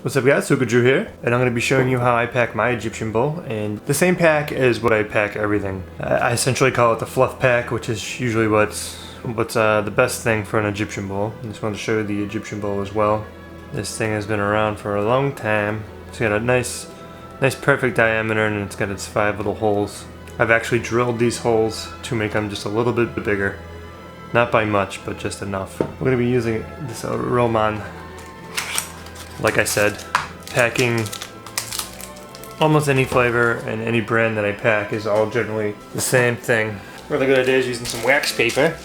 What's up guys, Hookah-Drew here, and I'm going to be showing you how I pack my Egyptian bowl, and the same pack is what I pack everything. I essentially call it the fluff pack, which is usually what's the best thing for an Egyptian bowl. I just wanted to show you the Egyptian bowl as well. This thing has been around for a long time. It's got a nice perfect diameter, and it's got its 5 little holes. I've actually drilled these holes to make them just a little bit bigger. Not by much, but just enough. We're going to be using this Roman. Like I said, packing almost any flavor and any brand that I pack is all generally the same thing. Really good idea is using some wax paper,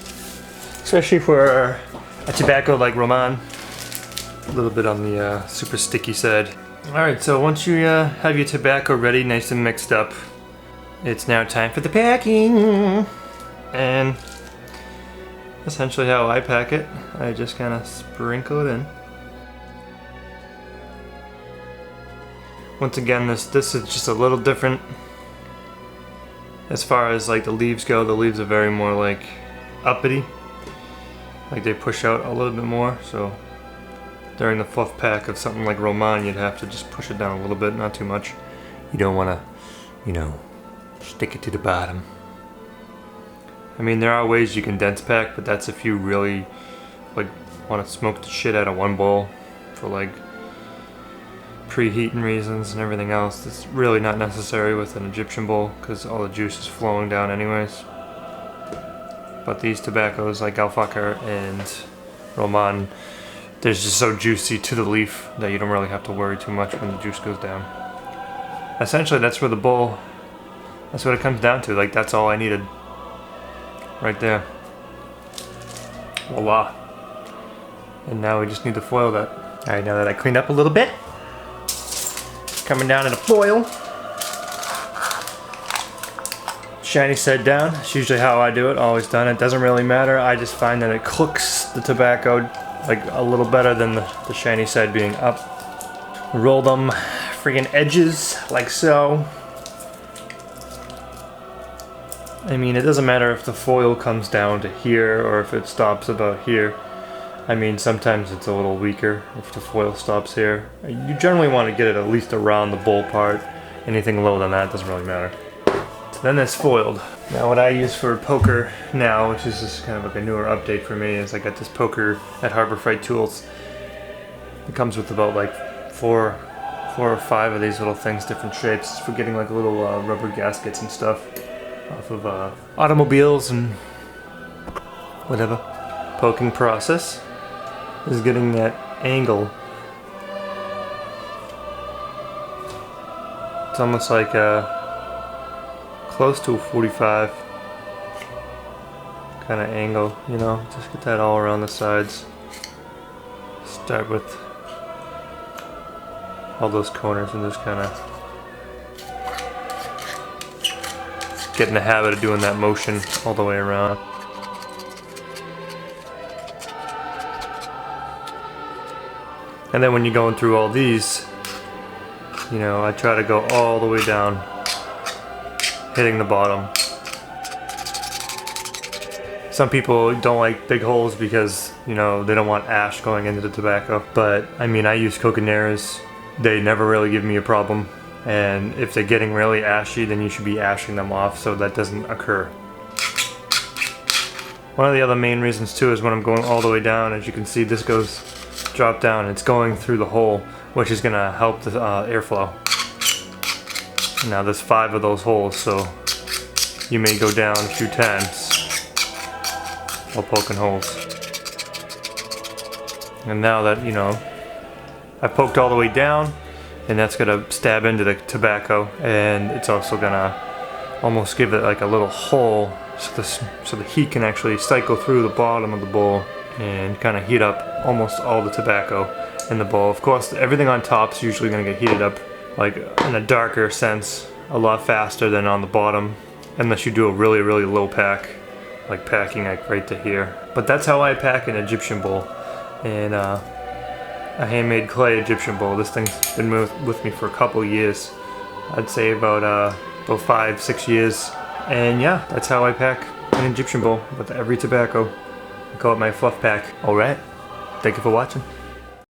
especially for a tobacco like Roman. A little bit on the super sticky side. Alright, so once you have your tobacco ready, nice and mixed up, it's now time for the packing. And essentially how I pack it, I just kind of sprinkle it in. Once again, this is just a little different as far as like the leaves go. The leaves are very more like uppity, like they push out a little bit more. So during the fluff pack of something like Roman, you'd have to just push it down a little bit, not too much. You don't want to, you know, stick it to the bottom. I mean, there are ways you can dense pack, but that's if you really like want to smoke the shit out of one bowl for like preheating reasons and everything else. It's really not necessary with an Egyptian bowl because all the juice is flowing down anyways. But these tobaccos like Alfakar and Roman, they're just so juicy to the leaf that you don't really have to worry too much when the juice goes down. Essentially, that's where the bowl, that's what it comes down to. Like, that's all I needed right there. Voila. And now we just need to foil that. Alright, now that I cleaned up a little bit, coming down in a foil. Shiny side down. That's usually how I do it, always done. It doesn't really matter. I just find that it cooks the tobacco like a little better than the shiny side being up. Roll them friggin' edges like so. I mean, it doesn't matter if the foil comes down to here or if it stops about here. I mean, sometimes it's a little weaker if the foil stops here. You generally want to get it at least around the bowl part. Anything lower than that doesn't really matter. So then it's foiled. Now what I use for poker now, which is just kind of like a newer update for me, is I got this poker at Harbor Freight Tools. It comes with about like four or five of these little things, different shapes, for getting like little rubber gaskets and stuff off of automobiles and whatever. Poking process is getting that angle. It's almost like close to a 45 kind of angle, you know, just get that all around the sides. Start with all those corners and just kind of get in the habit of doing that motion all the way around. And then when you're going through all these, you know, I try to go all the way down, hitting the bottom. Some people don't like big holes because, you know, they don't want ash going into the tobacco. But, I mean, I use Hookah-Drews. They never really give me a problem. And if they're getting really ashy, then you should be ashing them off so that doesn't occur. One of the other main reasons, too, is when I'm going all the way down, as you can see, this goes drop down, it's going through the hole, which is going to help the airflow. Now there's 5 of those holes, so you may go down a few times while poking holes. And now that, you know, I poked all the way down, and that's going to stab into the tobacco, and it's also going to almost give it like a little hole so the heat can actually cycle through the bottom of the bowl and kind of heat up almost all the tobacco in the bowl. Of course, everything on top is usually going to get heated up like in a darker sense a lot faster than on the bottom, unless you do a really low pack, like packing like right to here. But that's how I pack an Egyptian bowl, and a handmade clay Egyptian bowl. This thing's been with me for a couple years. I'd say about 5-6 years. And yeah, that's how I pack an Egyptian bowl with every tobacco. I call it my fluff pack. Alright, thank you for watching.